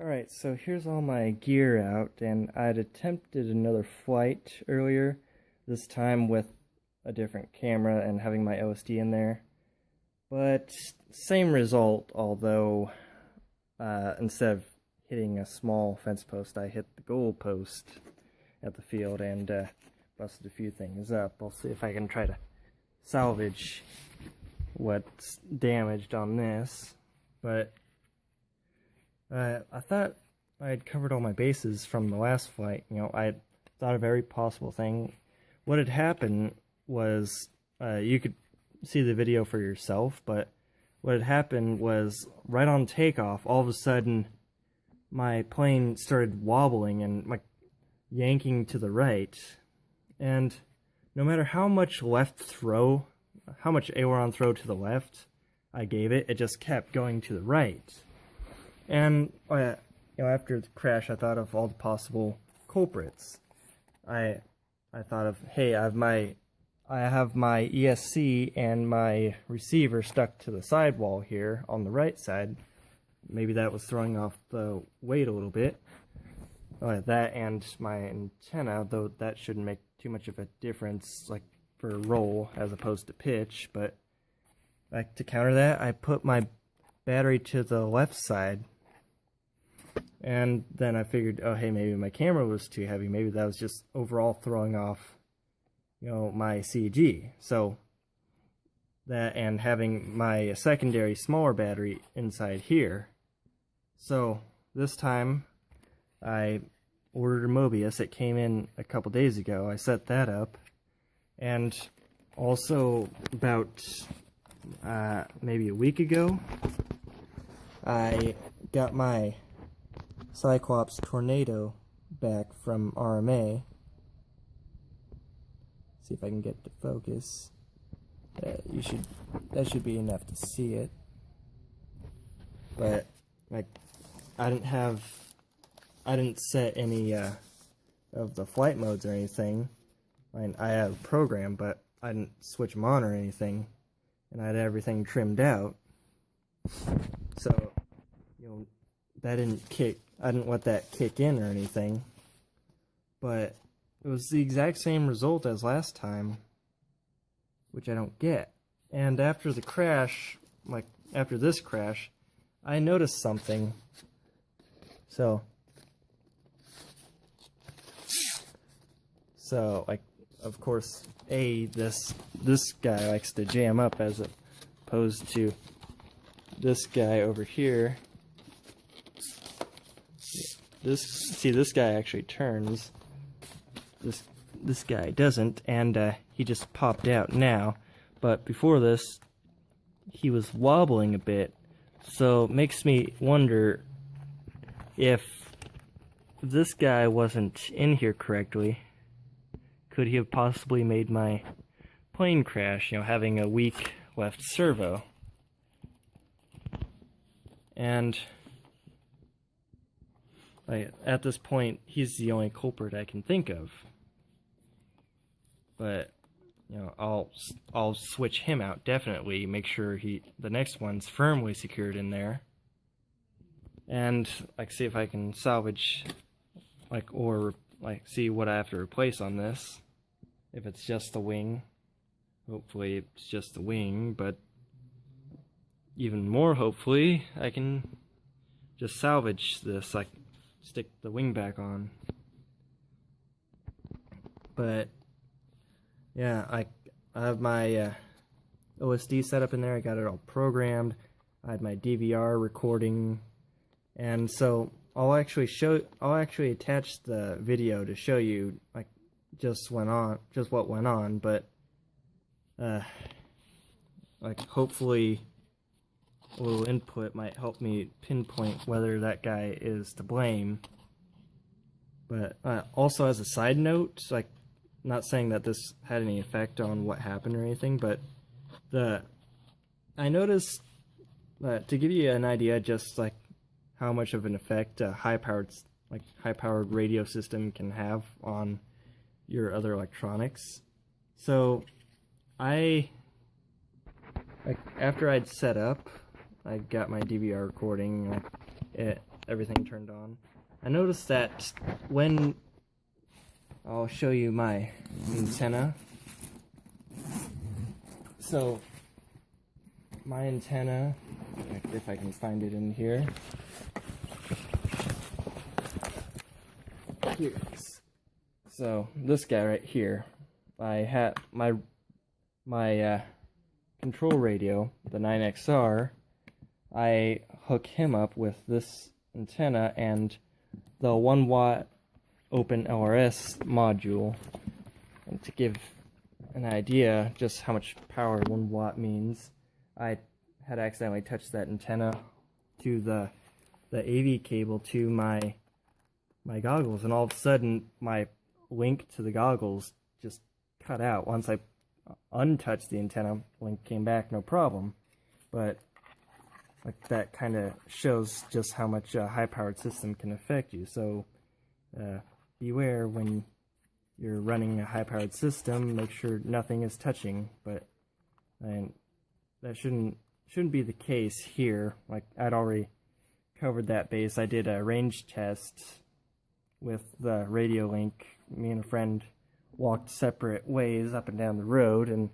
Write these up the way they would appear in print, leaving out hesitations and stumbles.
Alright, so here's all my gear out, and I'd attempted another flight earlier, this time with a different camera and having my OSD in there. But same result, although instead of hitting a small fence post, I hit the goal post at the field and busted a few things up. I'll see if I can try to salvage what's damaged on this, but I thought I had covered all my bases from the last flight. You know, I thought a very possible thing. What had happened was, you could see the video for yourself, but what had happened was right on takeoff, all of a sudden my plane started wobbling and like yanking to the right, and no matter how much aileron throw to the left I gave it, it just kept going to the right. And you know, after the crash, I thought of all the possible culprits. I thought of, hey, I have my ESC and my receiver stuck to the sidewall here on the right side. Maybe that was throwing off the weight a little bit. That and my antenna, though that shouldn't make too much of a difference, like for roll as opposed to pitch. But like to counter that, I put my battery to the left side. And then I figured, oh hey, maybe my camera was too heavy. Maybe that was just overall throwing off, you know, my CG. So that, and having my secondary smaller battery inside here. So this time I ordered a Mobius. It came in a couple days ago. I set that up, and also about maybe a week ago I got my Cyclops Tornado back from RMA. See if I can get to focus. That should be enough to see it. But like, I didn't set any of the flight modes or anything. I had a program, but I didn't switch them on or anything, and I had everything trimmed out. So, you know, that didn't kick. I didn't let that kick in or anything, but it was the exact same result as last time, which I don't get. And after the crash, like after this crash, I noticed something. So like, of course, this guy likes to jam up as opposed to this guy over here. This guy actually turns. This guy doesn't, and he just popped out now. But before this, he was wobbling a bit, so it makes me wonder if this guy wasn't in here correctly. Could he have possibly made my plane crash, you know, having a weak left servo? And at this point, he's the only culprit I can think of. But you know, I'll switch him out definitely. Make sure the next one's firmly secured in there, and like see if I can salvage, or see what I have to replace on this. If it's just the wing, hopefully it's just the wing. But even more hopefully, I can just salvage this. Like, stick the wing back on. But yeah, I have my OSD set up in there. I got it all programmed. I had my DVR recording, and so I'll actually attach the video to show you like just what went on. But like, hopefully a little input might help me pinpoint whether that guy is to blame. But also, as a side note, like, not saying that this had any effect on what happened or anything, but I noticed that, to give you an idea just like how much of an effect a high-powered radio system can have on your other electronics. So after I'd set up, I got my DVR recording. everything turned on, I noticed that when I'll show you my antenna. So my antenna, if I can find it in here. Here it is. So this guy right here, I had my control radio, the 9XR. I hook him up with this antenna and the 1 watt OpenLRS module. And to give an idea just how much power 1 watt means, I had accidentally touched that antenna to the AV cable to my goggles, and all of a sudden my link to the goggles just cut out. Once I untouched the antenna, link came back, no problem. But like that kind of shows just how much a high-powered system can affect you. So beware when you're running a high-powered system. Make sure nothing is touching. But that shouldn't be the case here. Like I'd already covered that base. I did a range test with the radio link. Me and a friend walked separate ways up and down the road, and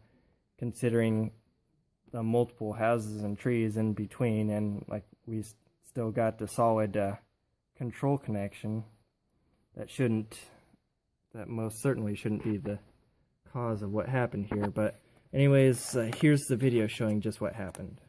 considering the multiple houses and trees in between, and like we still got the solid control connection, that most certainly shouldn't be the cause of what happened here. But anyways, here's the video showing just what happened.